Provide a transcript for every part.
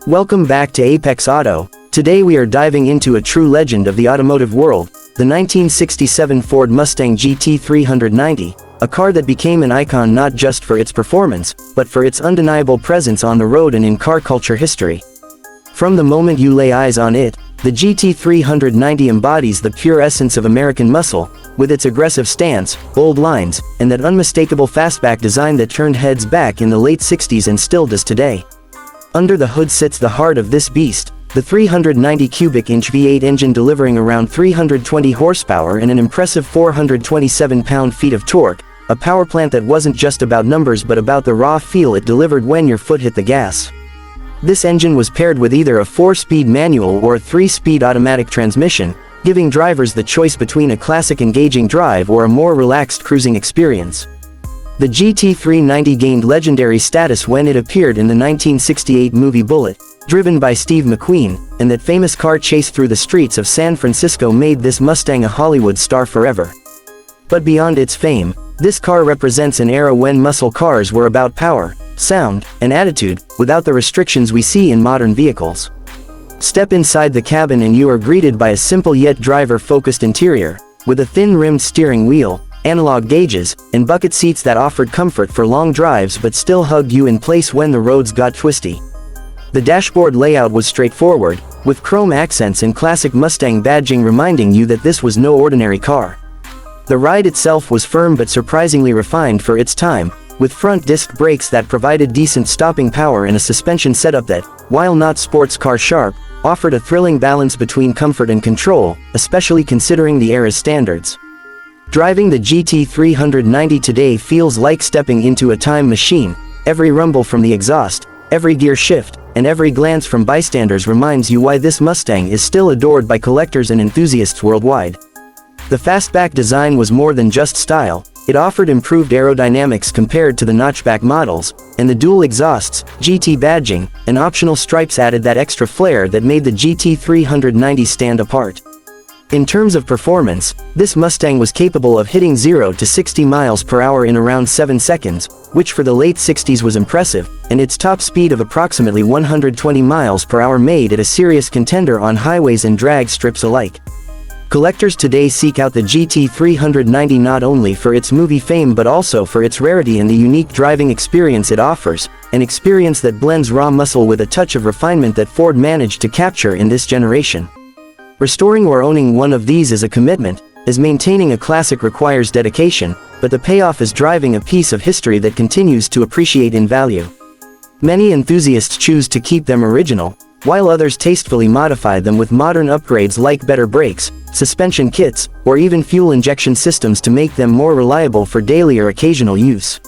Welcome back to Apex Auto. Today we are diving into a true legend of the automotive world, the 1967 Ford Mustang GT390, a car that became an icon not just for its performance, but for its undeniable presence on the road and in car culture history. From the moment you lay eyes on it, the GT390 embodies the pure essence of American muscle, with its aggressive stance, bold lines, and that unmistakable fastback design that turned heads back in the late 60s and still does today. Under the hood sits the heart of this beast, the 390 cubic inch V8 engine delivering around 320 horsepower and an impressive 427 pound-feet of torque, a power plant that wasn't just about numbers but about the raw feel it delivered when your foot hit the gas. This engine was paired with either a 4-speed manual or a 3-speed automatic transmission, giving drivers the choice between a classic engaging drive or a more relaxed cruising experience. The GT390 gained legendary status when it appeared in the 1968 movie Bullitt, driven by Steve McQueen, and that famous car chase through the streets of San Francisco made this Mustang a Hollywood star forever. But beyond its fame, this car represents an era when muscle cars were about power, sound, and attitude, without the restrictions we see in modern vehicles. Step inside the cabin and you are greeted by a simple yet driver-focused interior, with a thin-rimmed steering wheel, analog gauges, and bucket seats that offered comfort for long drives but still hugged you in place when the roads got twisty. The dashboard layout was straightforward, with chrome accents and classic Mustang badging reminding you that this was no ordinary car. The ride itself was firm but surprisingly refined for its time, with front disc brakes that provided decent stopping power and a suspension setup that, while not sports car sharp, offered a thrilling balance between comfort and control, especially considering the era's standards. Driving the GT390 today feels like stepping into a time machine. Every rumble from the exhaust, every gear shift, and every glance from bystanders reminds you why this Mustang is still adored by collectors and enthusiasts worldwide. The fastback design was more than just style, it offered improved aerodynamics compared to the notchback models, and the dual exhausts, GT badging, and optional stripes added that extra flair that made the GT390 stand apart. In terms of performance, this Mustang was capable of hitting 0 to 60 miles per hour in around 7 seconds, which for the late 60s was impressive, and its top speed of approximately 120 miles per hour made it a serious contender on highways and drag strips alike. Collectors today seek out the GT390 not only for its movie fame but also for its rarity and the unique driving experience it offers, an experience that blends raw muscle with a touch of refinement that Ford managed to capture in this generation. Restoring or owning one of these is a commitment, as maintaining a classic requires dedication, but the payoff is driving a piece of history that continues to appreciate in value. Many enthusiasts choose to keep them original, while others tastefully modify them with modern upgrades like better brakes, suspension kits, or even fuel injection systems to make them more reliable for daily or occasional use.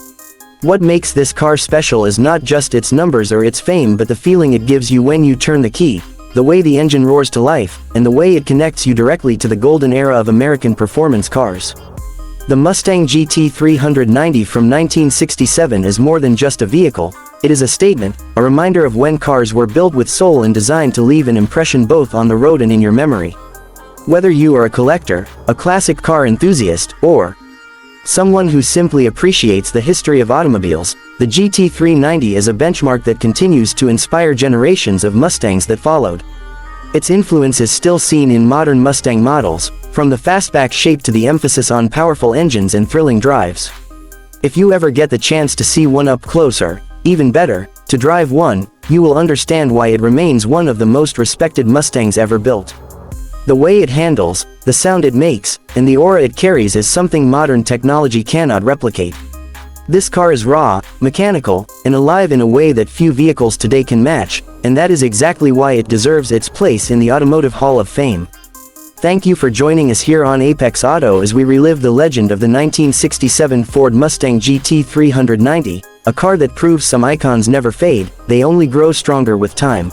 What makes this car special is not just its numbers or its fame but the feeling it gives you when you turn the key, the way the engine roars to life, and the way it connects you directly to the golden era of American performance cars. The Mustang GT390 from 1967 is more than just a vehicle, it is a statement, a reminder of when cars were built with soul and designed to leave an impression both on the road and in your memory. Whether you are a collector, a classic car enthusiast, or someone who simply appreciates the history of automobiles, the GT390 is a benchmark that continues to inspire generations of Mustangs that followed. Its influence is still seen in modern Mustang models, from the fastback shape to the emphasis on powerful engines and thrilling drives. If you ever get the chance to see one up close or, even better, to drive one, you will understand why it remains one of the most respected Mustangs ever built. The way it handles, the sound it makes, and the aura it carries is something modern technology cannot replicate. This car is raw, mechanical, and alive in a way that few vehicles today can match, and that is exactly why it deserves its place in the Automotive Hall of Fame. Thank you for joining us here on Apex Auto as we relive the legend of the 1967 Ford Mustang GT390, a car that proves some icons never fade, they only grow stronger with time.